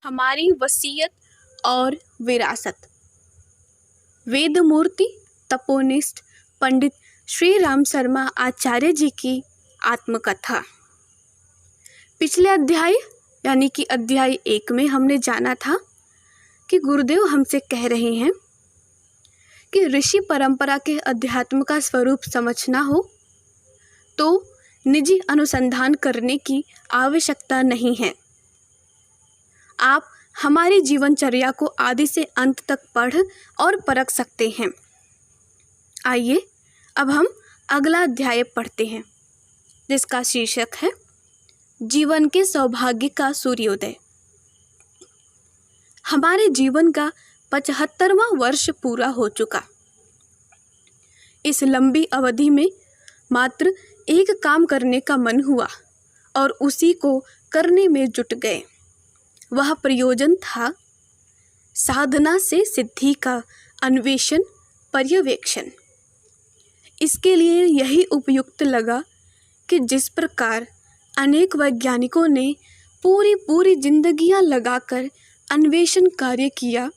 हमारी वसीयत और विरासत। वेदमूर्ति तपोनिष्ठ पंडित श्री राम शर्मा आचार्य जी की आत्मकथा। पिछले अध्याय यानी कि अध्याय 1 में हमने जाना था कि गुरुदेव हमसे कह रहे हैं कि ऋषि परंपरा के अध्यात्म का स्वरूप समझना हो तो निजी अनुसंधान करने की आवश्यकता नहीं है। आप हमारी जीवनचर्या को आदि से अंत तक पढ़ और परख सकते हैं। आइए अब हम अगला अध्याय पढ़ते हैं जिसका शीर्षक है जीवन के सौभाग्य का सूर्योदय। हमारे जीवन का 75वां वर्ष पूरा हो चुका। इस लंबी अवधि में मात्र एक काम करने का मन हुआ और उसी को करने में जुट गए। वह प्रयोजन था साधना से सिद्धि का अन्वेषण पर्यवेक्षण। इसके लिए यही उपयुक्त लगा कि जिस प्रकार अनेक वैज्ञानिकों ने पूरी जिंदगियां लगाकर अन्वेषण कार्य किया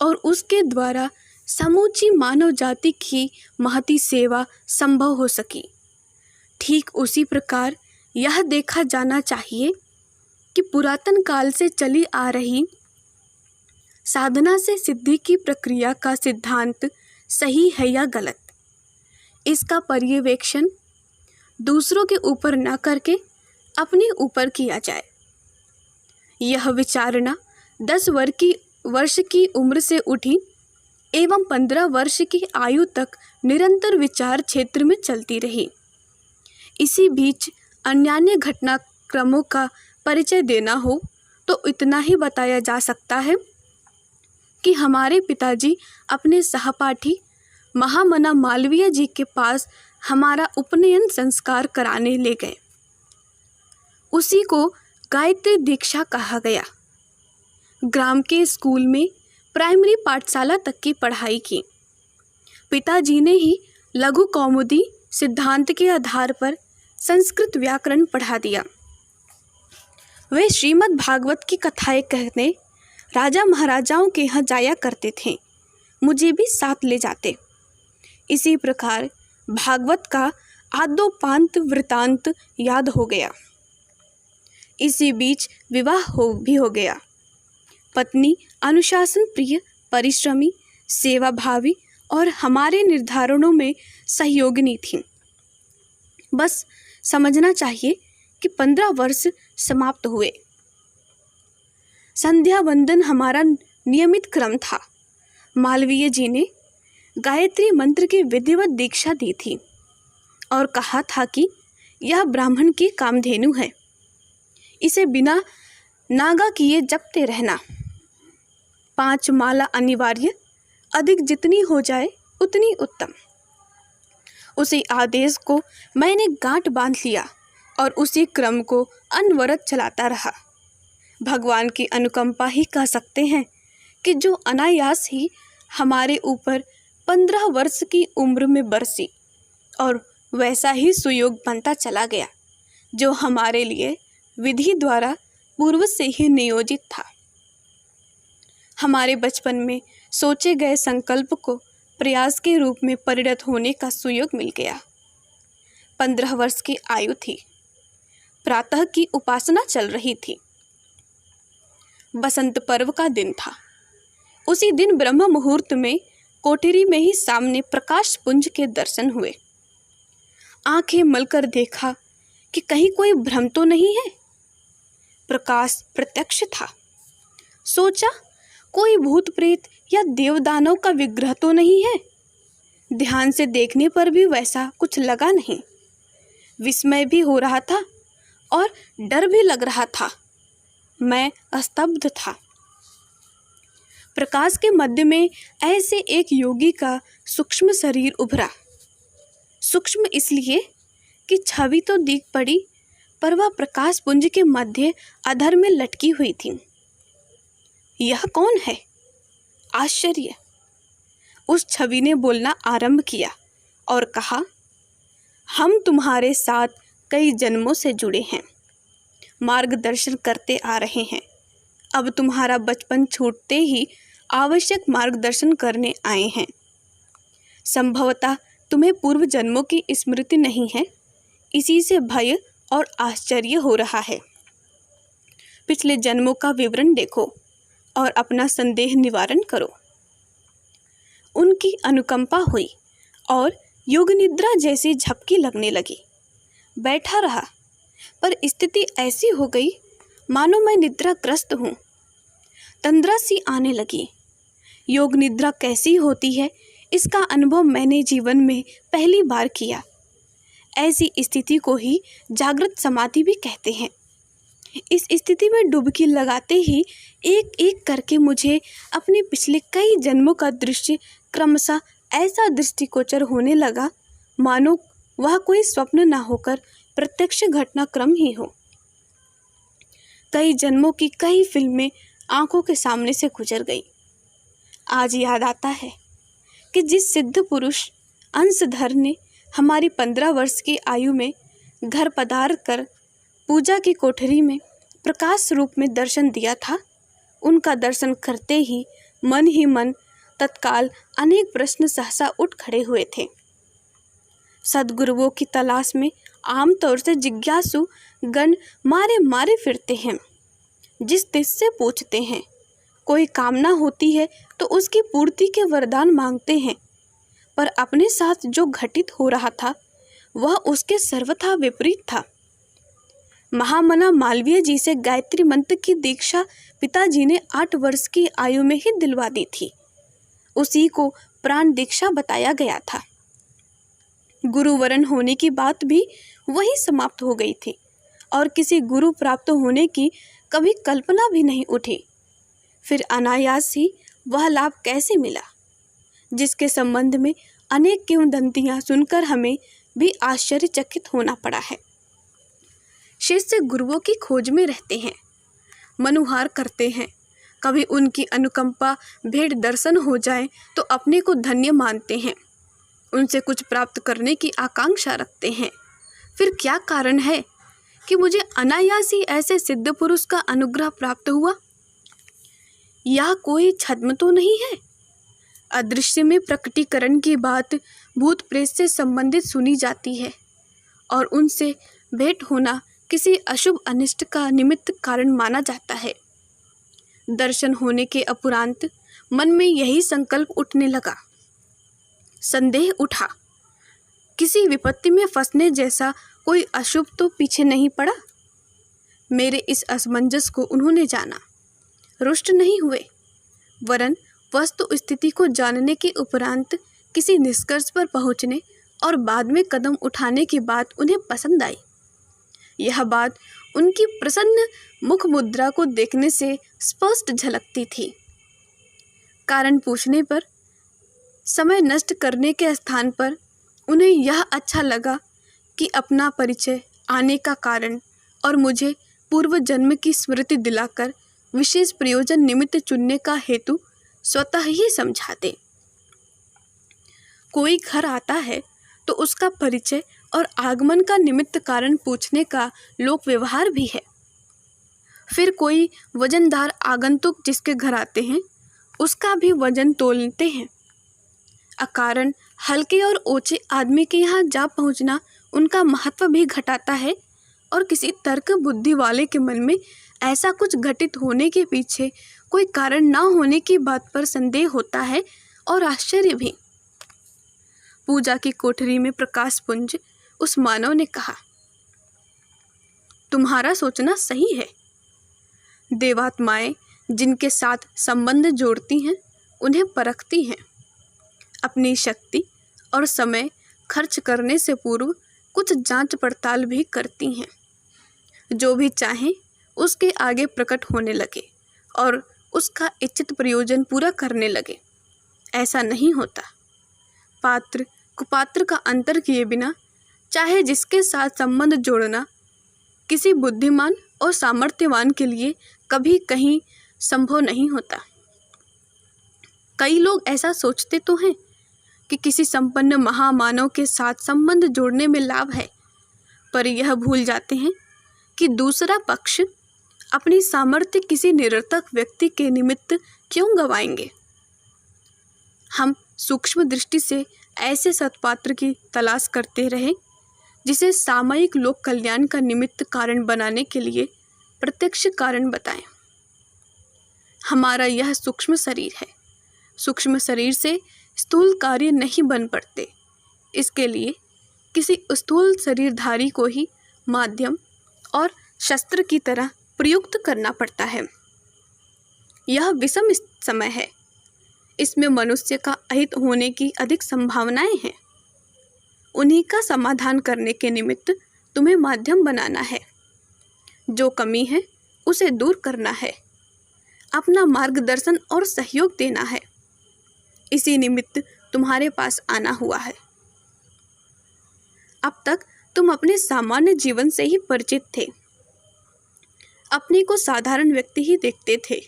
और उसके द्वारा समूची मानव जाति की महती सेवा संभव हो सकी, ठीक उसी प्रकार यह देखा जाना चाहिए कि पुरातन काल से चली आ रही साधना से सिद्धि की प्रक्रिया का सिद्धांत सही है या गलत, इसका पर्यवेक्षण दूसरों के ऊपर न करके अपने ऊपर किया जाए। यह विचारणा 10 वर्ष की उम्र से उठी एवं 15 वर्ष की आयु तक निरंतर विचार क्षेत्र में चलती रही। इसी बीच अन्यान्य घटनाक्रमों का परिचय देना हो तो इतना ही बताया जा सकता है कि हमारे पिताजी अपने सहपाठी महामना मालवीय जी के पास हमारा उपनयन संस्कार कराने ले गए। उसी को गायत्री दीक्षा कहा गया। ग्राम के स्कूल में प्राइमरी पाठशाला तक की पढ़ाई की। पिताजी ने ही लघु कौमुदी सिद्धांत के आधार पर संस्कृत व्याकरण पढ़ा दिया। वे श्रीमद् भागवत की कथाएं कहने राजा महाराजाओं के यहाँ जाया करते थे। मुझे भी साथ ले जाते। इसी प्रकार भागवत का आद्योपांत वृतांत याद हो गया। इसी बीच विवाह भी हो गया। पत्नी अनुशासन प्रिय, परिश्रमी, सेवाभावी और हमारे निर्धारणों में सहयोगिनी थी। बस समझना चाहिए कि 15 वर्ष समाप्त हुए। संध्या वंदन हमारा नियमित क्रम था। मालवीय जी ने गायत्री मंत्र की विधिवत दीक्षा दी थी और कहा था कि यह ब्राह्मण की कामधेनु है, इसे बिना नागा किए जपते रहना। 5 माला अनिवार्य, अधिक जितनी हो जाए उतनी उत्तम। उसी आदेश को मैंने गांठ बांध लिया और उसी क्रम को अनवरत चलाता रहा। भगवान की अनुकंपा ही कह सकते हैं कि जो अनायास ही हमारे ऊपर 15 वर्ष की उम्र में बरसी और वैसा ही सुयोग बनता चला गया जो हमारे लिए विधि द्वारा पूर्व से ही नियोजित था। हमारे बचपन में सोचे गए संकल्प को प्रयास के रूप में परिणत होने का सुयोग मिल गया। 15 वर्ष की आयु थी। प्रातः की उपासना चल रही थी। बसंत पर्व का दिन था। उसी दिन ब्रह्म मुहूर्त में कोठरी में ही सामने प्रकाश पुंज के दर्शन हुए। आंखें मलकर देखा कि कहीं कोई भ्रम तो नहीं है। प्रकाश प्रत्यक्ष था। सोचा कोई भूत प्रेत या देवदानव का विग्रह तो नहीं है। ध्यान से देखने पर भी वैसा कुछ लगा नहीं। विस्मय भी हो रहा था और डर भी लग रहा था। मैं स्तब्ध था। प्रकाश के मध्य में ऐसे एक योगी का सूक्ष्म शरीर उभरा। सूक्ष्म इसलिए कि छवि तो दिख पड़ी पर वह प्रकाश पुंज के मध्य अधर में लटकी हुई थी। यह कौन है? आश्चर्य। उस छवि ने बोलना आरंभ किया और कहा, हम तुम्हारे साथ कई जन्मों से जुड़े हैं, मार्गदर्शन करते आ रहे हैं। अब तुम्हारा बचपन छूटते ही आवश्यक मार्गदर्शन करने आए हैं। संभवतः तुम्हें पूर्व जन्मों की स्मृति नहीं है, इसी से भय और आश्चर्य हो रहा है। पिछले जन्मों का विवरण देखो और अपना संदेह निवारण करो। उनकी अनुकंपा हुई और योग निद्रा जैसी झपकी लगने लगी। बैठा रहा, पर स्थिति ऐसी हो गई मानो मैं निद्राग्रस्त हूँ। तंद्रा सी आने लगी। योग निद्रा कैसी होती है, इसका अनुभव मैंने जीवन में पहली बार किया। ऐसी स्थिति को ही जागृत समाधि भी कहते हैं। इस स्थिति में डुबकी लगाते ही एक एक करके मुझे अपने पिछले कई जन्मों का दृश्य क्रमशः ऐसा दृष्टिगोचर होने लगा मानो वह कोई स्वप्न न होकर प्रत्यक्ष घटनाक्रम ही हो। कई जन्मों की कई फिल्में आंखों के सामने से गुजर गई। आज याद आता है कि जिस सिद्ध पुरुष अंशधर ने हमारी 15 वर्ष की आयु में घर पधार कर पूजा की कोठरी में प्रकाश रूप में दर्शन दिया था, उनका दर्शन करते ही मन तत्काल अनेक प्रश्न सहसा उठ खड़े हुए थे। सद्गुरुओं की तलाश में आमतौर से जिज्ञासु गण मारे मारे फिरते हैं। जिस दिश से पूछते हैं, कोई कामना होती है तो उसकी पूर्ति के वरदान मांगते हैं, पर अपने साथ जो घटित हो रहा था वह उसके सर्वथा विपरीत था। महामना मालवीय जी से गायत्री मंत्र की दीक्षा पिताजी ने 8 वर्ष की आयु में ही दिलवा दी थी। उसी को प्राण दीक्षा बताया गया था। गुरुवरण होने की बात भी वही समाप्त हो गई थी और किसी गुरु प्राप्त होने की कभी कल्पना भी नहीं उठी। फिर अनायास ही वह लाभ कैसे मिला, जिसके संबंध में अनेक किंवदंतियां सुनकर हमें भी आश्चर्यचकित होना पड़ा है। शिष्य गुरुओं की खोज में रहते हैं, मनुहार करते हैं। कभी उनकी अनुकंपा भेंट दर्शन हो जाए तो अपने को धन्य मानते हैं, उनसे कुछ प्राप्त करने की आकांक्षा रखते हैं। फिर क्या कारण है कि मुझे अनायास ही ऐसे सिद्ध पुरुष का अनुग्रह प्राप्त हुआ? यह कोई छद्म तो नहीं है? अदृश्य में प्रकटीकरण की बात भूत प्रेत से संबंधित सुनी जाती है और उनसे भेंट होना किसी अशुभ अनिष्ट का निमित्त कारण माना जाता है। दर्शन होने के उपरांत मन में यही संकल्प उठने लगा। संदेह उठा, किसी विपत्ति में फंसने जैसा कोई अशुभ तो पीछे नहीं पड़ा? मेरे इस असमंजस को उन्होंने जाना, रुष्ट नहीं हुए, वरन वस्तु स्थिति को जानने के उपरांत किसी निष्कर्ष पर पहुंचने और बाद में कदम उठाने की बात उन्हें पसंद आई। यह बात उनकी प्रसन्न मुख मुद्रा को देखने से स्पष्ट झलकती थी। कारण पूछने पर, समय नष्ट करने के स्थान पर उन्हें यह अच्छा लगा कि अपना परिचय आने का कारण और मुझे पूर्व जन्म की स्मृति दिलाकर विशेष प्रयोजन निमित्त चुनने का हेतु स्वतः ही समझा दे। कोई घर आता है तो उसका परिचय और आगमन का निमित्त कारण पूछने का लोक व्यवहार भी है। फिर कोई वजनदार आगंतुक जिसके घर आते हैं उसका भी वजन तोलते हैं। अकारण हल्के और ऊंचे आदमी के यहाँ जा पहुँचना उनका महत्व भी घटाता है और किसी तर्क बुद्धि वाले के मन में ऐसा कुछ घटित होने के पीछे कोई कारण न होने की बात पर संदेह होता है और आश्चर्य भी। पूजा की कोठरी में प्रकाश पुंज उस मानव ने कहा, तुम्हारा सोचना सही है। देवात्माएं जिनके साथ संबंध जोड़ती हैं उन्हें परखती हैं। अपनी शक्ति और समय खर्च करने से पूर्व कुछ जांच पड़ताल भी करती हैं। जो भी चाहें उसके आगे प्रकट होने लगे और उसका इच्छित प्रयोजन पूरा करने लगे। ऐसा नहीं होता। पात्र कुपात्र का अंतर किए बिना चाहे जिसके साथ संबंध जोड़ना किसी बुद्धिमान और सामर्थ्यवान के लिए कभी कहीं संभव नहीं होता। कई लोग ऐसा सोचते तो हैं कि किसी संपन्न महामानव के साथ संबंध जोड़ने में लाभ है, पर यह भूल जाते हैं कि दूसरा पक्ष अपनी सामर्थ्य किसी निरर्थक व्यक्ति के निमित्त क्यों गंवाएंगे। हम सूक्ष्म दृष्टि से ऐसे सत्पात्र की तलाश करते रहें जिसे सामयिक लोक कल्याण का निमित्त कारण बनाने के लिए प्रत्यक्ष कारण बताएं। हमारा यह सूक्ष्म शरीर है। सूक्ष्म शरीर से स्थूल कार्य नहीं बन पड़ते। इसके लिए किसी स्थूल शरीरधारी को ही माध्यम और शस्त्र की तरह प्रयुक्त करना पड़ता है। यह विषम समय है। इसमें मनुष्य का अहित होने की अधिक संभावनाएं हैं। उन्हीं का समाधान करने के निमित्त तुम्हें माध्यम बनाना है। जो कमी है उसे दूर करना है। अपना मार्गदर्शन और सहयोग देना है। इसी निमित्त तुम्हारे पास आना हुआ है। अब तक तुम अपने सामान्य जीवन से ही परिचित थे। अपने को साधारण व्यक्ति ही देखते थे।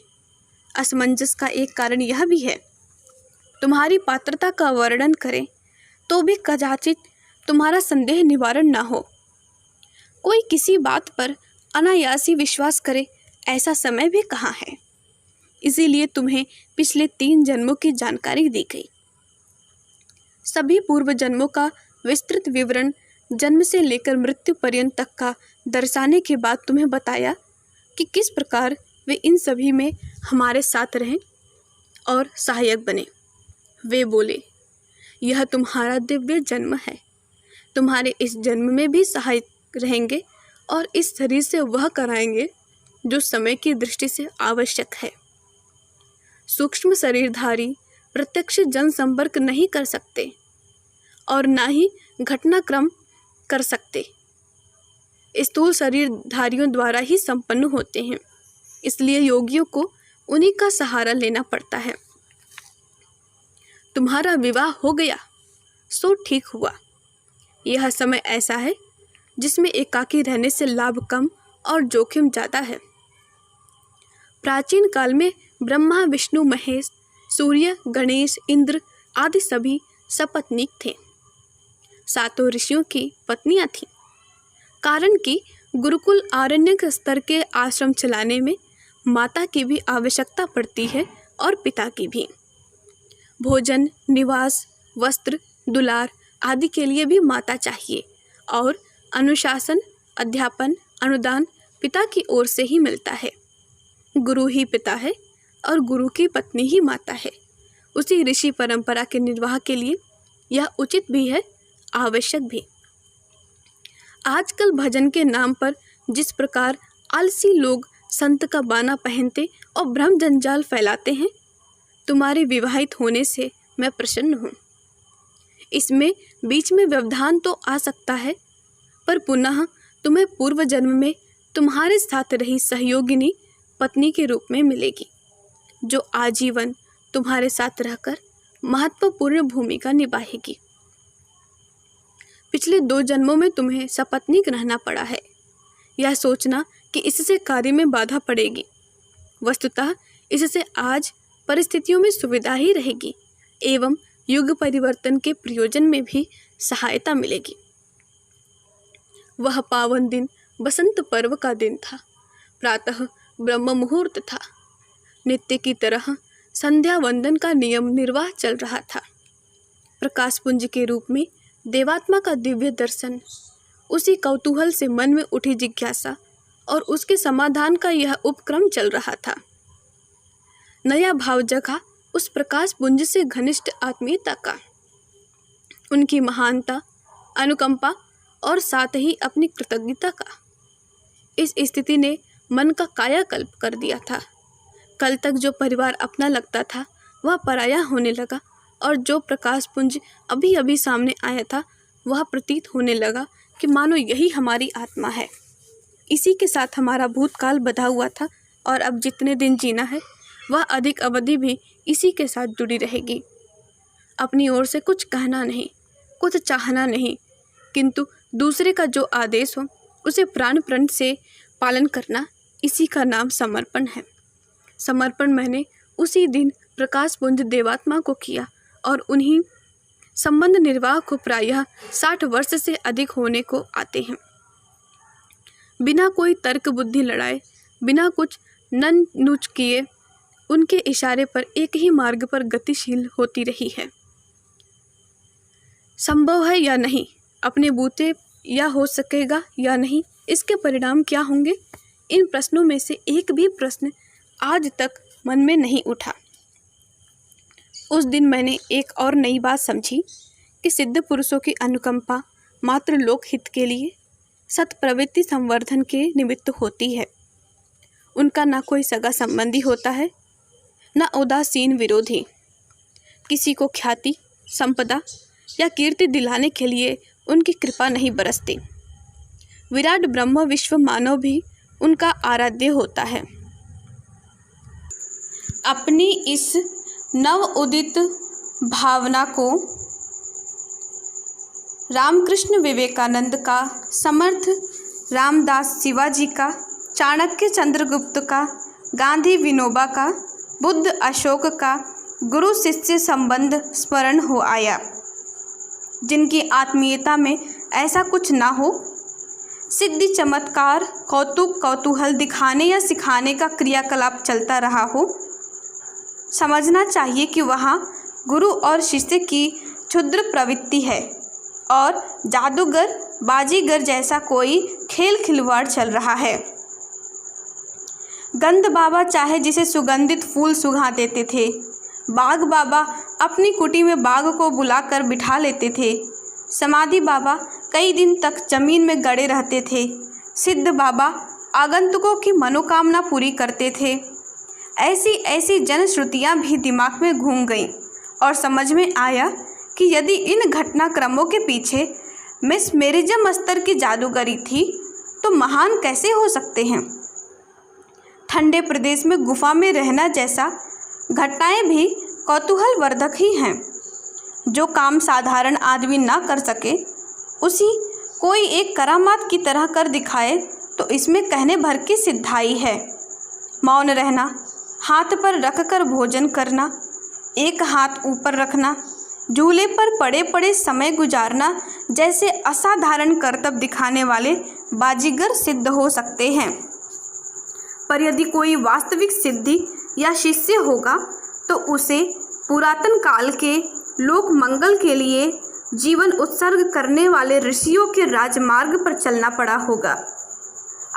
असमंजस का एक कारण यह भी है, तुम्हारी पात्रता का वर्णन करें तो भी कदाचित तुम्हारा संदेह निवारण न हो। कोई किसी बात पर अनायासी विश्वास करे ऐसा समय भी कहाँ है। इसीलिए तुम्हें पिछले 3 जन्मों की जानकारी दी गई। सभी पूर्व जन्मों का विस्तृत विवरण जन्म से लेकर मृत्यु पर्यंत तक का दर्शाने के बाद तुम्हें बताया कि किस प्रकार वे इन सभी में हमारे साथ रहें और सहायक बने। वे बोले, यह तुम्हारा दिव्य जन्म है। तुम्हारे इस जन्म में भी सहायक रहेंगे और इस शरीर से वह कराएंगे जो समय की दृष्टि से आवश्यक है। सूक्ष्म शरीरधारी प्रत्यक्ष जनसंपर्क नहीं कर सकते और ना ही घटनाक्रम कर सकते। स्थूल शरीरधारियों द्वारा ही संपन्न होते हैं। इसलिए योगियों को उन्हीं का सहारा लेना पड़ता है। तुम्हारा विवाह हो गया सो ठीक हुआ। यह समय ऐसा है जिसमें एकाकी रहने से लाभ कम और जोखिम ज़्यादा है। प्राचीन काल में ब्रह्मा, विष्णु, महेश, सूर्य, गणेश, इंद्र आदि सभी सपत्नीक थे। 7 ऋषियों की पत्नियां थीं। कारण कि गुरुकुल आरण्यक स्तर के आश्रम चलाने में माता की भी आवश्यकता पड़ती है और पिता की भी। भोजन, निवास, वस्त्र, दुलार आदि के लिए भी माता चाहिए और अनुशासन, अध्यापन, अनुदान पिता की ओर से ही मिलता है। गुरु ही पिता है और गुरु की पत्नी ही माता है। उसी ऋषि परंपरा के निर्वाह के लिए यह उचित भी है, आवश्यक भी। आजकल भजन के नाम पर जिस प्रकार आलसी लोग संत का बाना पहनते और भ्रम जंजाल फैलाते हैं, तुम्हारे विवाहित होने से मैं प्रसन्न हूँ। इसमें बीच में व्यवधान तो आ सकता है, पर पुनः तुम्हें पूर्व जन्म में तुम्हारे साथ रही सहयोगिनी पत्नी के रूप में मिलेगी, जो आजीवन तुम्हारे साथ रहकर महत्वपूर्ण भूमिका निभाएगी। पिछले 2 जन्मों में तुम्हें सपत्नीक रहना पड़ा है, यह सोचना कि इससे कार्य में बाधा पड़ेगी। वस्तुतः इससे आज परिस्थितियों में सुविधा ही रहेगी एवं युग परिवर्तन के प्रयोजन में भी सहायता मिलेगी। वह पावन दिन बसंत पर्व का दिन था। प्रातः ब्रह्म मुहूर्त था। नित्य की तरह संध्या वंदन का नियम निर्वाह चल रहा था। प्रकाश पुंज के रूप में देवात्मा का दिव्य दर्शन, उसी कौतूहल से मन में उठी जिज्ञासा और उसके समाधान का यह उपक्रम चल रहा था। नया भाव जगा उस प्रकाश पुंज से घनिष्ठ आत्मीयता का, उनकी महानता, अनुकंपा और साथ ही अपनी कृतज्ञता का। इस स्थिति ने मन का कायाकल्प कर दिया था। कल तक जो परिवार अपना लगता था वह पराया होने लगा और जो प्रकाश पुंज अभी अभी सामने आया था वह प्रतीत होने लगा कि मानो यही हमारी आत्मा है। इसी के साथ हमारा भूतकाल बधा हुआ था और अब जितने दिन जीना है वह अधिक अवधि भी इसी के साथ जुड़ी रहेगी। अपनी ओर से कुछ कहना नहीं, कुछ चाहना नहीं, किंतु दूसरे का जो आदेश हो उसे प्राण प्रण से पालन करना, इसी का नाम समर्पण है। समर्पण मैंने उसी दिन प्रकाश पुंज देवात्मा को किया और उन्हीं संबंध निर्वाह को प्रायः 60 वर्ष से अधिक होने को आते हैं। बिना कोई तर्क बुद्धि लड़ाए बिना कुछ नन नुच किए उनके इशारे पर एक ही मार्ग पर गतिशील होती रही है। संभव है या नहीं, अपने बूते या हो सकेगा या नहीं, इसके परिणाम क्या होंगे, इन प्रश्नों में से एक भी प्रश्न आज तक मन में नहीं उठा। उस दिन मैंने एक और नई बात समझी कि सिद्ध पुरुषों की अनुकंपा मात्र लोकहित के लिए, सत्प्रवृत्ति संवर्धन के निमित्त होती है। उनका ना कोई सगा संबंधी होता है, न उदासीन विरोधी। किसी को ख्याति, संपदा या कीर्ति दिलाने के लिए उनकी कृपा नहीं बरसती। विराट ब्रह्म विश्व मानव भी उनका आराध्य होता है। अपनी इस नव उदित भावना को रामकृष्ण विवेकानंद का, समर्थ रामदास शिवाजी का, चाणक्य चंद्रगुप्त का, गांधी विनोबा का, बुद्ध अशोक का गुरु शिष्य संबंध स्मरण हो आया, जिनकी आत्मीयता में ऐसा कुछ ना हो। सिद्धि, चमत्कार, कौतुक, कौतूहल दिखाने या सिखाने का क्रियाकलाप चलता रहा हो। समझना चाहिए कि वहाँ गुरु और शिष्य की क्षुद्र प्रवृत्ति है और जादूगर, बाजीगर जैसा कोई खेल खिलवाड़ चल रहा है। गंध बाबा चाहे जिसे सुगंधित फूल सुंघा देते थे, बाघ बाबा अपनी कुटी में बाघ को बुलाकर बिठा लेते थे, समाधि बाबा कई दिन तक जमीन में गड़े रहते थे, सिद्ध बाबा आगंतुकों की मनोकामना पूरी करते थे। ऐसी ऐसी जनश्रुतियाँ भी दिमाग में घूम गईं और समझ में आया कि यदि इन घटनाक्रमों के पीछे मेस्मेरिज्म स्तर की जादूगरी थी तो महान कैसे हो सकते हैं। ठंडे प्रदेश में गुफा में रहना जैसा घटनाएं भी कौतूहलवर्धक ही हैं। जो काम साधारण आदमी ना कर सके उसी कोई एक करामात की तरह कर दिखाए तो इसमें कहने भर की सिद्धाई है। मौन रहना, हाथ पर रखकर भोजन करना, एक हाथ ऊपर रखना, झूले पर पड़े पड़े समय गुजारना जैसे असाधारण करतब दिखाने वाले बाजीगर सिद्ध हो सकते हैं। पर यदि कोई वास्तविक सिद्धि या शिष्य होगा तो उसे पुरातन काल के लोक मंगल के लिए जीवन उत्सर्ग करने वाले ऋषियों के राजमार्ग पर चलना पड़ा होगा।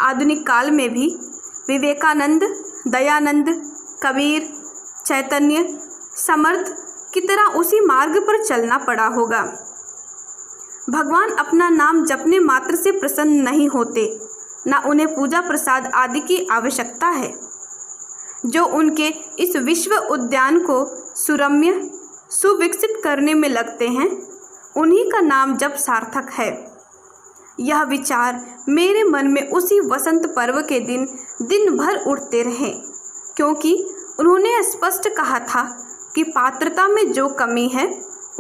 आधुनिक काल में भी विवेकानंद, दयानंद, कबीर, चैतन्य, समर्थ की तरह उसी मार्ग पर चलना पड़ा होगा। भगवान अपना नाम जपने मात्र से प्रसन्न नहीं होते, ना उन्हें पूजा प्रसाद आदि की आवश्यकता है। जो उनके इस विश्व उद्यान को सुरम्य, सुविकसित करने में लगते हैं, उन्हीं का नाम जप सार्थक है। यह विचार मेरे मन में उसी वसंत पर्व के दिन दिन भर उठते रहे, क्योंकि उन्होंने स्पष्ट कहा था कि पात्रता में जो कमी है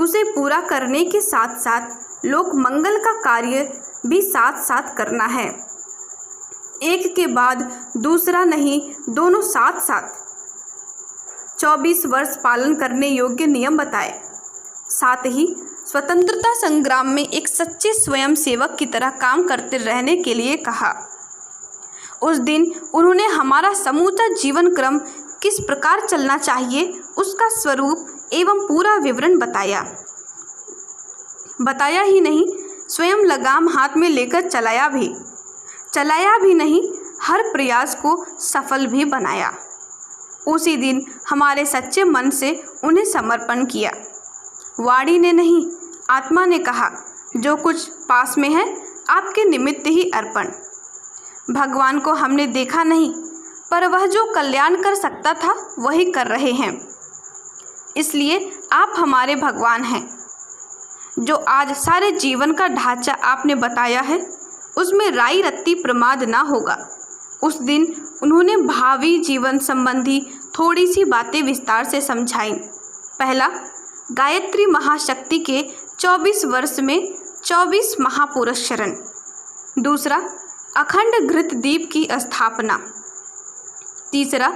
उसे पूरा करने के साथ साथ लोक मंगल का कार्य भी साथ साथ करना है। एक के बाद दूसरा नहीं, दोनों साथ साथ। 24 वर्ष पालन करने योग्य नियम बताए। साथ ही स्वतंत्रता संग्राम में एक सच्चे स्वयं सेवक की तरह काम करते रहने के लिए कहा। उस दिन उन्होंने हमारा समूचा जीवन क्रम किस प्रकार चलना चाहिए उसका स्वरूप एवं पूरा विवरण बताया ही नहीं, स्वयं लगाम हाथ में लेकर चलाया भी नहीं, हर प्रयास को सफल भी बनाया। उसी दिन हमारे सच्चे मन से उन्हें समर्पण किया। वाणी ने नहीं, आत्मा ने कहा, जो कुछ पास में है आपके निमित्त ही अर्पण। भगवान को हमने देखा नहीं, पर वह जो कल्याण कर सकता था वही कर रहे हैं। इसलिए आप हमारे भगवान हैं। जो आज सारे जीवन का ढांचा आपने बताया है उसमें राई रत्ती प्रमाद ना होगा। उस दिन उन्होंने भावी जीवन संबंधी थोड़ी सी बातें विस्तार से समझाई। पहला, गायत्री महाशक्ति के 24 वर्ष में 24 महापुरुष शरण। दूसरा, अखंड घृत दीप की स्थापना। तीसरा,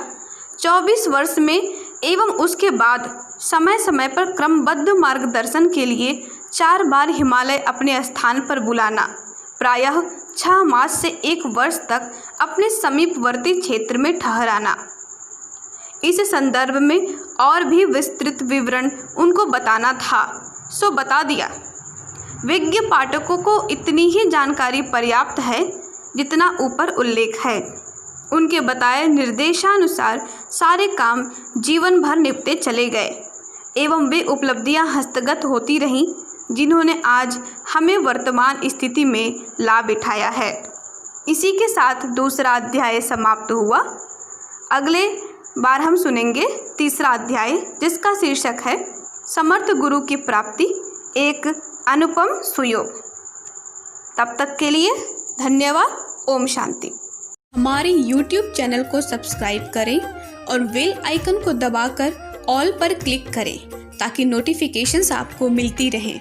24 वर्ष में एवं उसके बाद समय समय पर क्रमबद्ध मार्गदर्शन के लिए 4 बार हिमालय अपने स्थान पर बुलाना, प्रायः 6 मास से 1 वर्ष तक अपने समीपवर्ती क्षेत्र में ठहराना। इस संदर्भ में और भी विस्तृत विवरण उनको बताना था, सो बता दिया। विज्ञ पाठकों को इतनी ही जानकारी पर्याप्त है जितना ऊपर उल्लेख है। उनके बताए निर्देशानुसार सारे काम जीवन भर निपटे चले गए एवं वे उपलब्धियां हस्तगत होती रहीं जिन्होंने आज हमें वर्तमान स्थिति में ला बिठाया है। इसी के साथ दूसरा अध्याय समाप्त हुआ। अगले बार हम सुनेंगे तीसरा अध्याय, जिसका शीर्षक है समर्थ गुरु की प्राप्ति, एक अनुपम सुयोग। तब तक के लिए धन्यवाद। ओम शांति। हमारे YouTube चैनल को सब्सक्राइब करें और बेल आइकन को दबाकर ऑल पर क्लिक करें ताकि नोटिफिकेशंस आपको मिलती रहें।